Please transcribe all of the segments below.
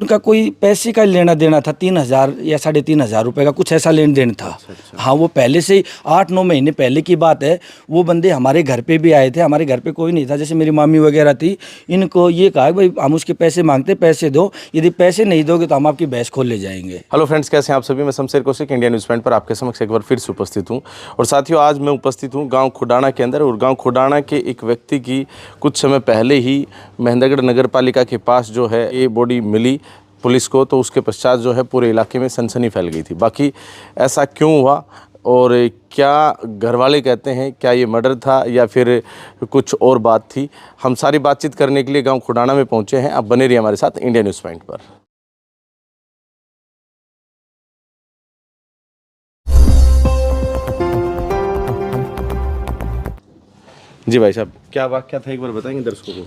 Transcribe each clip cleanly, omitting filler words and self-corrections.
उनका कोई पैसे का लेना देना था, 3,000 या 3,500 रुपये का कुछ ऐसा लेन देन था। अच्छा। हाँ, वो पहले से ही 8-9 महीने पहले की बात है। वो बंदे हमारे घर पे भी आए थे, हमारे घर पे कोई नहीं था, जैसे मेरी मामी वगैरह थी। इनको ये कहा भाई हम उसके पैसे मांगते, पैसे दो, यदि पैसे नहीं दोगे तो हम आपकी भैंस खोल ले जाएंगे। हेलो फ्रेंड्स, कैसे हैं आप सभी। मैं Shamsher Kaushik India news point पर आपके समक्ष एक बार फिर से उपस्थित हूं। और साथियों, आज मैं उपस्थित हूं गांव खुडाना के अंदर। और गांव खुडाना के एक व्यक्ति की कुछ समय पहले ही महेंद्रगढ़ नगर पालिका के पास जो है ये बॉडी मिली पुलिस को, तो उसके पश्चात जो है पूरे इलाके में सनसनी फैल गई थी। बाकी ऐसा क्यों हुआ और क्या घर वाले कहते हैं, क्या ये मर्डर था या फिर कुछ और बात थी, हम सारी बातचीत करने के लिए गाँव खुडाना में पहुँचे हैं। आप बने रहिए हमारे साथ इंडिया न्यूज़ पॉइंट पर। जी भाई साहब, क्या वाक़या था एक बार बताएंगे दर्शकों को।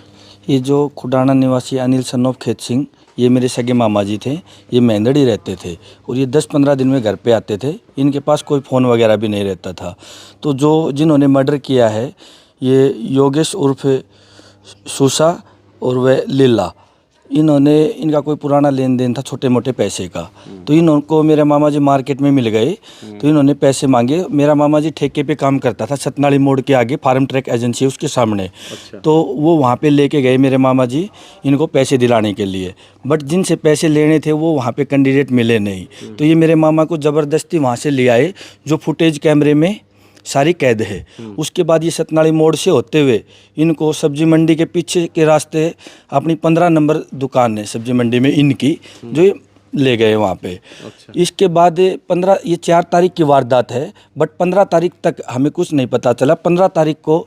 ये जो खुडाना निवासी अनिल सन ऑफ खेत सिंह, ये मेरे सगे मामा जी थे। ये मेंदड़ी रहते थे और ये 10-15 दिन में घर पे आते थे। इनके पास कोई फ़ोन वगैरह भी नहीं रहता था। तो जिन्होंने मर्डर किया है, ये योगेश उर्फ सुसा और वह लीला, इनका कोई पुराना लेन देन था छोटे मोटे पैसे का। तो इनको मेरे मामा जी मार्केट में मिल गए, तो इन्होंने पैसे मांगे। मेरा मामा जी ठेके पे काम करता था सतनाली मोड़ के आगे, फार्म ट्रैक एजेंसी है उसके सामने। अच्छा। तो वो वहाँ पे लेके गए मेरे मामा जी इनको पैसे दिलाने के लिए। बट जिनसे पैसे लेने थे वो वहाँ पे कैंडिडेट मिले नहीं। तो ये मेरे मामा को ज़बरदस्ती वहाँ से ले आए, जो फुटेज कैमरे में सारी कैद है। उसके बाद ये सतनाली मोड़ से होते हुए इनको सब्जी मंडी के पीछे के रास्ते अपनी 15 नंबर दुकान है सब्जी मंडी में इनकी, जो ये ले गए वहाँ पे। अच्छा। इसके बाद ये 4 तारीख की वारदात है, बट 15 तारीख तक हमें कुछ नहीं पता चला। 15 तारीख को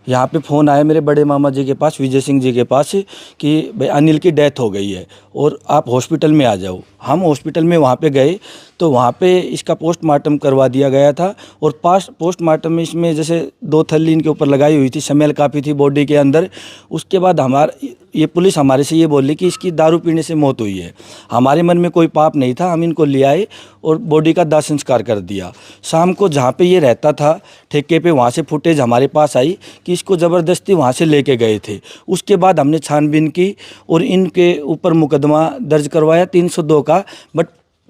यहाँ पे फ़ोन आया मेरे बड़े मामा जी के पास, विजय सिंह जी के पास, कि भाई अनिल की डेथ हो गई है और आप हॉस्पिटल में आ जाओ। हम हॉस्पिटल में वहाँ पे गए तो वहाँ पे इसका पोस्टमार्टम करवा दिया गया था। और पोस्टमार्टम में इसमें जैसे 2 थैली इनके ऊपर लगाई हुई थी, स्मेल काफ़ी थी बॉडी के अंदर। उसके बाद ये पुलिस हमारे से ये बोली कि इसकी दारू पीने से मौत हुई है। हमारे मन में कोई पाप नहीं था, हम इनको ले आए और बॉडी का दाह संस्कार कर दिया। शाम को जहाँ पे ये रहता था ठेके पे, वहाँ से फुटेज हमारे पास आई कि इसको ज़बरदस्ती वहाँ से लेके गए थे। उसके बाद हमने छानबीन की और इनके ऊपर मुकदमा दर्ज करवाया 302 का। बट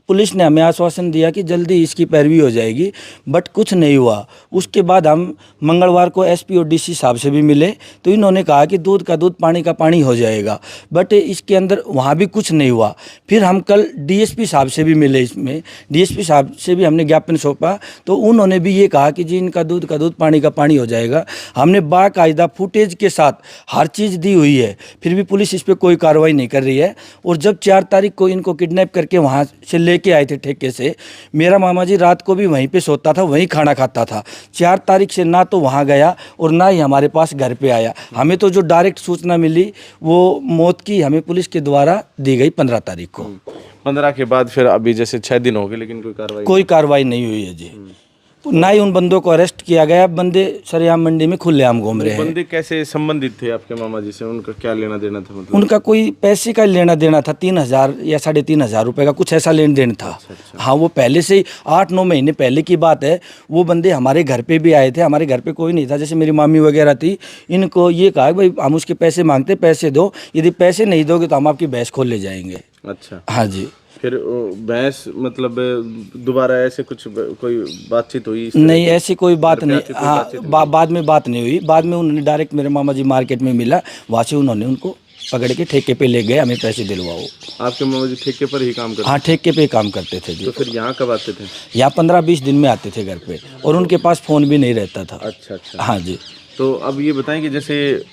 पुलिस ने हमें आश्वासन दिया कि जल्दी इसकी पैरवी हो जाएगी, बट कुछ नहीं हुआ। उसके बाद हम मंगलवार को एसपी और डीसी साहब से भी मिले, तो इन्होंने कहा कि दूध का दूध पानी का पानी हो जाएगा, बट इसके अंदर वहाँ भी कुछ नहीं हुआ। फिर हम कल डीएसपी साहब से भी मिले, इसमें डीएसपी साहब से भी हमने ज्ञापन सौंपा, तो उन्होंने भी ये कहा कि जी इनका दूध का दूध पानी का पानी हो जाएगा। हमने बाकायदा फुटेज के साथ हर चीज़ दी हुई है, फिर भी पुलिस इस पर कोई कार्रवाई नहीं कर रही है। और जब 4 तारीख को इनको किडनैप करके वहाँ से लेके आए थे ठेके से, मेरा मामा जी रात को भी वहीं पे सोता था, वहीं खाना खाता था। 4 तारीख से ना तो वहाँ गया और ना ही हमारे पास घर पे आया। हमें तो जो डायरेक्ट सूचना मिली वो मौत की हमें पुलिस के द्वारा दी गई 15 तारीख को। 15 के बाद फिर अभी जैसे 6 दिन हो गए, लेकिन कोई कार्रवाई नहीं हुई है जी। ना ही उन बंदों को अरेस्ट किया गया। बंदे सरेआम मंडी में खुलेआम घूम रहे हैं। बंदे कैसे संबंधित थे आपके मामा जी से, उनका क्या लेना देना था? मतलब उनका कोई पैसे का लेना देना था, 3,000 या 3,500 रुपये का कुछ ऐसा लेन देन था। अच्छा। हाँ, वो पहले से ही 8-9 महीने पहले की बात है। वो बंदे हमारे घर पे भी आए थे, हमारे घर पे कोई नहीं था, जैसे मेरी मामी वगैरह थी। इनको ये कहा भाई हम उसके पैसे मांगते, पैसे दो, यदि पैसे नहीं दोगे तो हम आपकी भैंस खोल ले जाएंगे। अच्छा। हाँ जी। फिर भैंस मतलब दोबारा ऐसे कुछ कोई बातचीत हुई? नहीं, ऐसी कोई बात नहीं। हाँ, बाद में बात नहीं हुई। बाद में उन्होंने डायरेक्ट मेरे मामा जी मार्केट में मिला, वहाँ से उन्होंने उनको पकड़ के ठेके पे ले गए, हमें पैसे दिलवाओ। आपके मामा जी ठेके पर ही काम करते? हाँ, ठेके पे काम करते थे जी। तो फिर यहाँ कब आते थे? यहाँ 15-20 दिन में आते थे घर पे, और उनके पास फ़ोन भी नहीं रहता था। अच्छा। हाँ जी। तो अब ये बताएं कि जैसे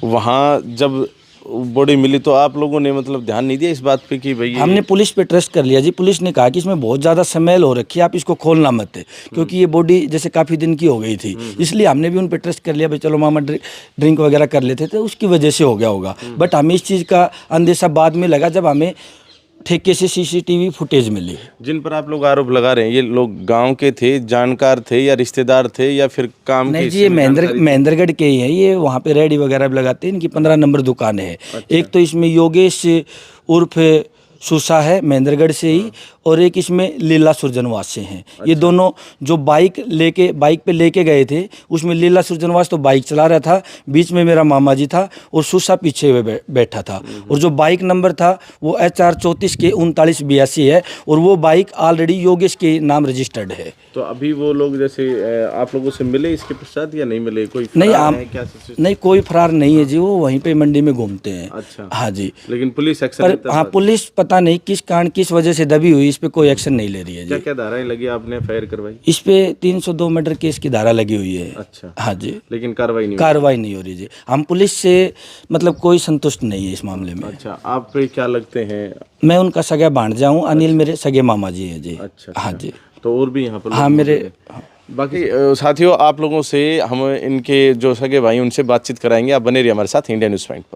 वहाँ जब बॉडी मिली तो आप लोगों ने मतलब ध्यान नहीं दिया इस बात पे कि भाई? हमने पुलिस पे ट्रस्ट कर लिया जी। पुलिस ने कहा कि इसमें बहुत ज़्यादा स्मेल हो रखी है, आप इसको खोलना मत, क्योंकि ये बॉडी जैसे काफ़ी दिन की हो गई थी। इसलिए हमने भी उन पे ट्रस्ट कर लिया, भाई चलो मामा ड्रिंक वगैरह कर लेते थे, उसकी वजह से हो गया होगा। बट हमें इस चीज़ का अंदेशा बाद में लगा जब हमें ठेके से सीसीटीवी फुटेज मिली। जिन पर आप लोग आरोप लगा रहे हैं, ये लोग गांव के थे, जानकार थे या रिश्तेदार थे या फिर काम नहीं जी, ये महेंद्रगढ़ के ही हैं। ये वहाँ पे रेडी वगैरह भी लगाते हैं, इनकी 15 नंबर दुकान है। अच्छा। एक तो इसमें योगेश उर्फ सूसा है महेंद्रगढ़ से ही, और एक इसमें लीला सुरजनवास से हैं। ये दोनों जो बाइक पे लेके गए थे, उसमें लीला सुरजनवास तो बाइक चला रहा था, बीच में मेरा मामा जी था और सूसा पीछे हुए बैठा था। और जो बाइक नंबर था वो HR 34 के 3982 है, और वो बाइक ऑलरेडी योगेश के नाम रजिस्टर्ड है। तो अभी वो लोग जैसे आप लोगों से मिले इसके पश्चात या नहीं मिले? कोई नहीं, फरार है क्या सिचुएशन? नहीं कोई फरार नहीं है जी, वो वहीं पे मंडी में घूमते हैं। अच्छा। हाँ जी, लेकिन पुलिस एक्शन पर लेता हाँ है? पुलिस पता नहीं किस कारण किस वजह से दबी हुई, इस पे कोई एक्शन नहीं ले रही है क्या जी। क्या धाराएं लगी आपने फायर करवाई? इस पे 302 मर्डर केस की धारा लगी हुई है। अच्छा। हाँ जी, लेकिन कार्रवाई नहीं हुई? कार्रवाई नहीं हो रही जी। हम पुलिस से मतलब कोई संतुष्ट नहीं है इस मामले में। अच्छा, आप पे क्या लगते हैं? मैं उनका सगा भांजा हूँ, अनिल मेरे सगे मामा जी है जी। अच्छा, हाँ जी, तो और भी यहाँ पर लोग हाँ मेरे मौजूद हैं? बाकी साथियों, आप लोगों से हम इनके जो सगे भाई उनसे बातचीत कराएंगे। आप बने रहिए हमारे साथ इंडिया न्यूज़ पॉइंट पर।